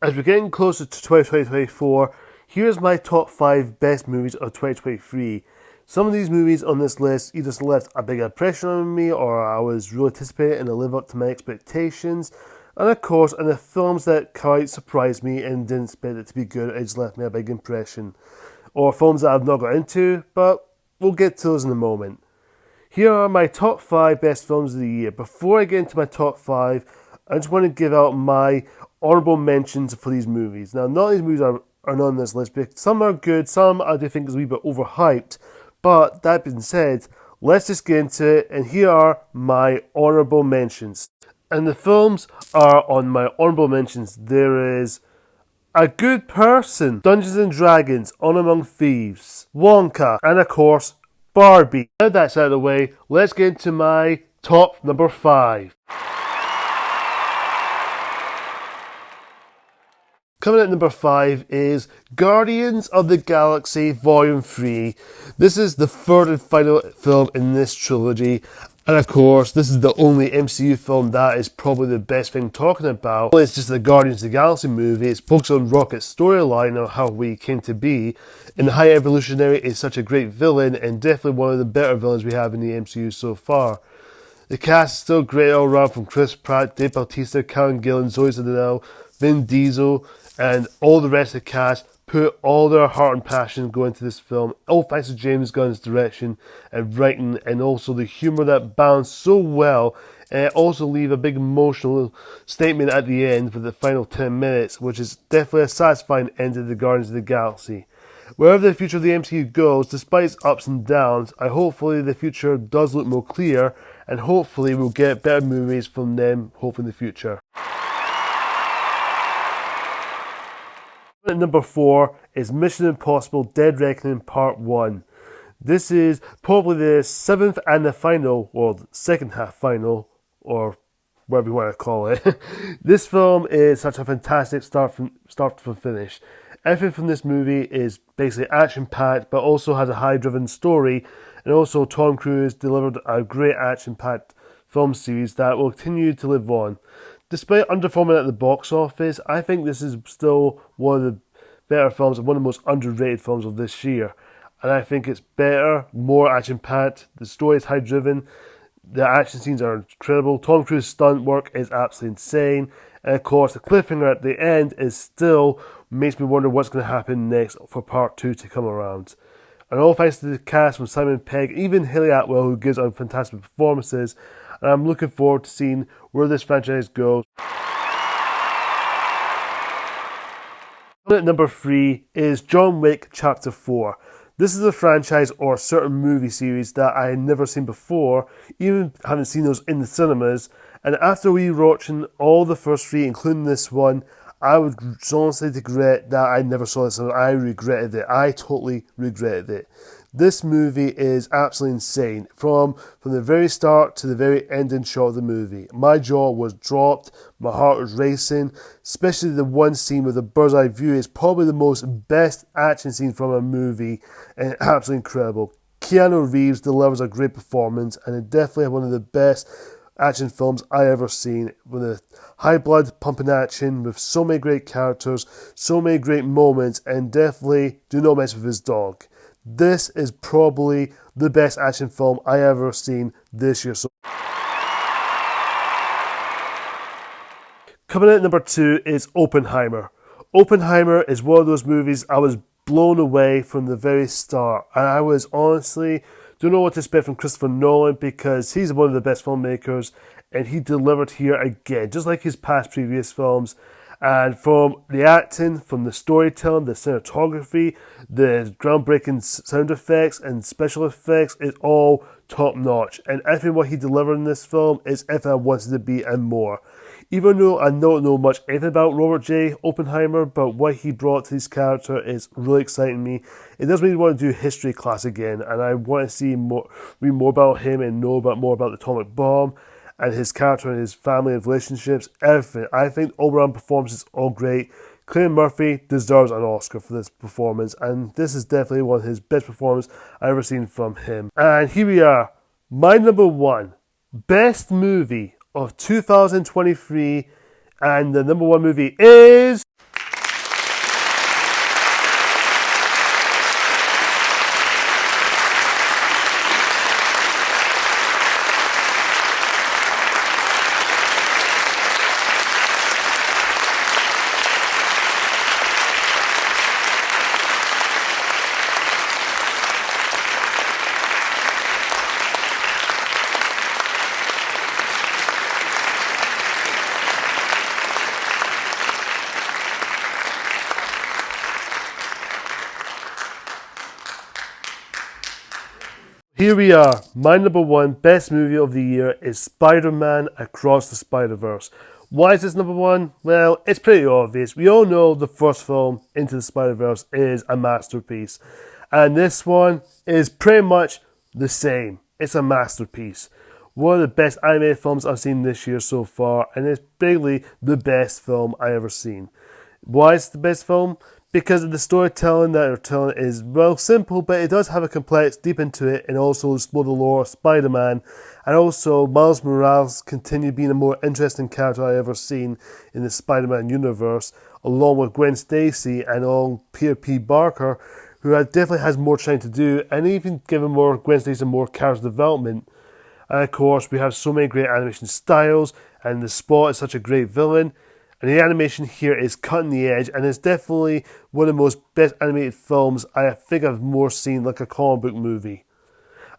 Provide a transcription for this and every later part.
As we're getting closer to 2024, here's my top 5 best movies of 2023. Some of these movies on this list either left a big impression on me, or I was really anticipating and they live up to my expectations. And of course, and the films that quite surprised me and didn't expect it to be good, it just left me a big impression. Or films that I've not got into, but we'll get to those in a moment. Here are my top 5 best films of the year. Before I get into my top 5, I just want to give out my honourable mentions for these movies. Now, none of these movies are not on this list, because some are good, some I do think is a wee bit overhyped. But that being said, let's just get into it, and here are my honourable mentions. And the films are on my honourable mentions. There is A Good Person, Dungeons and Dragons, Honor Among Thieves, Wonka, and of course, Barbie. Now that's out of the way, let's get into my top number 5. Coming at number 5 is Guardians of the Galaxy Volume 3. This is the third and final film in this trilogy. And of course, this is the only MCU film that is probably the best thing talking about. It's just the Guardians of the Galaxy movie. It's focused on Rocket's storyline and how we came to be. And the High Evolutionary is such a great villain, and definitely one of the better villains we have in the MCU so far. The cast is still great all around, from Chris Pratt, Dave Bautista, Karen Gillan, Zoe Saldana, Vin Diesel, and all the rest of the cast put all their heart and passion go into this film, all thanks to James Gunn's direction and writing, and also the humour that balanced so well, and also leave a big emotional statement at the end for the final 10 minutes, which is definitely a satisfying end to the Guardians of the Galaxy. Wherever the future of the MCU goes, despite its ups and downs, hopefully the future does look more clear, and hopefully we'll get better movies from them, hopefully in the future. At number 4 is Mission Impossible Dead Reckoning Part 1. This is probably the 7th and the final, or the second half final, or whatever you want to call it. This film is such a fantastic start from finish. Everything from this movie is basically action-packed, but also has a high-driven story, and also Tom Cruise delivered a great action-packed film series that will continue to live on. Despite underperforming at the box office, I think this is still one of the better films and one of the most underrated films of this year. And I think it's better, more action-packed, the story is high-driven, the action scenes are incredible, Tom Cruise's stunt work is absolutely insane, and of course the cliffhanger at the end is still makes me wonder what's going to happen next for part 2 to come around. And all thanks to the cast from Simon Pegg, even Haley Atwell, who gives out fantastic performances, and I'm looking forward to seeing where this franchise goes. At number 3 is John Wick Chapter 4. This is a franchise or a certain movie series that I had never seen before, even haven't seen those in the cinemas, and after rewatching all the first 3, including this one, I would honestly regret that I never saw this, and I regretted it. I totally regretted it. This movie is absolutely insane. From the very start to the very ending shot of the movie. My jaw was dropped, my heart was racing, especially the one scene with the bird's eye view is probably the most best action scene from a movie, and absolutely incredible. Keanu Reeves delivers a great performance, and it's definitely one of the best action films I ever seen, with a high blood pumping action, with so many great characters, so many great moments, and definitely do not mess with his dog. This is probably the best action film I ever seen this year. So, coming in at number 2 is Oppenheimer. Oppenheimer is one of those movies I was blown away from the very start, and I was honestly don't know what to expect from Christopher Nolan, because he's one of the best filmmakers, and he delivered here again, just like his past previous films. And from the acting, from the storytelling, the cinematography, the groundbreaking sound effects and special effects, it's all top notch. And everything what he delivered in this film is everything I wanted to be and more. Even though I don't know much anything about Robert J. Oppenheimer, but what he brought to his character is really exciting me. It does make me want to do history class again, and I want to see read more about him and know more about the atomic bomb and his character and his family and relationships, everything. I think all-round performance is all great. Cillian Murphy deserves an Oscar for this performance, and this is definitely one of his best performances I've ever seen from him. And here we are, my number 1 best movie of 2023, and the number 1 movie is Here we are. My number one best movie of the year is Spider-Man Across the Spider-Verse. Why is this number one? Well, it's pretty obvious. We all know the first film, Into the Spider-Verse, is a masterpiece. And this one is pretty much the same. It's a masterpiece. One of the best animated films I've seen this year so far, and it's basically the best film I ever seen. Why is it the best film? Because the storytelling that they're telling is, well, simple, but it does have a complex deep into it, and also explore the lore of Spider-Man. And also, Miles Morales continued being a more interesting character I've ever seen in the Spider-Man universe, along with Gwen Stacy and along Peter P. Parker, who definitely has more trying to do, and even given more Gwen Stacy more character development. And of course, we have so many great animation styles, and the Spot is such a great villain. And the animation here is cutting the edge, and it's definitely one of the most best animated films I think I've more seen, like a comic book movie.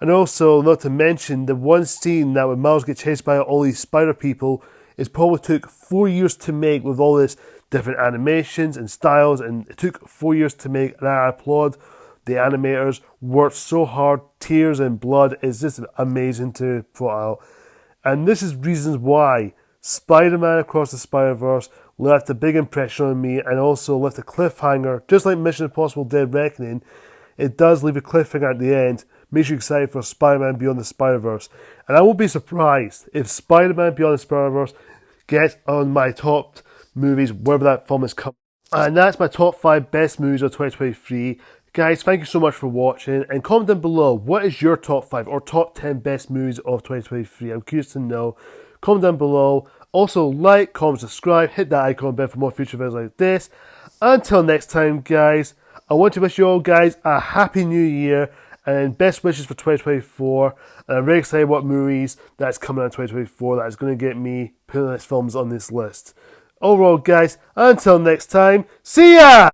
And also, not to mention, the one scene that when Miles gets chased by all these spider people, it probably took 4 years to make with all this different animations and styles, and it took 4 years to make, and I applaud the animators, worked so hard, tears and blood, is just amazing to put out. And this is reasons why Spider-Man Across the Spider-Verse left a big impression on me, and also left a cliffhanger, just like Mission Impossible Dead Reckoning. It does leave a cliffhanger at the end, makes you excited for Spider-Man Beyond the Spider-Verse. And I won't be surprised if Spider-Man Beyond the Spider-Verse gets on my top movies, wherever that film is coming. And that's my top 5 best movies of 2023. Guys, thank you so much for watching, and comment down below, what is your top 5 or top 10 best movies of 2023? I'm curious to know. Comment down below. Also, like, comment, subscribe, hit that icon bell for more future videos like this. Until next time, guys, I want to wish you all guys a happy new year and best wishes for 2024. And I'm very excited what movies that's coming out in 2024 that is going to get me putting these films on this list. Overall, guys, until next time, see ya!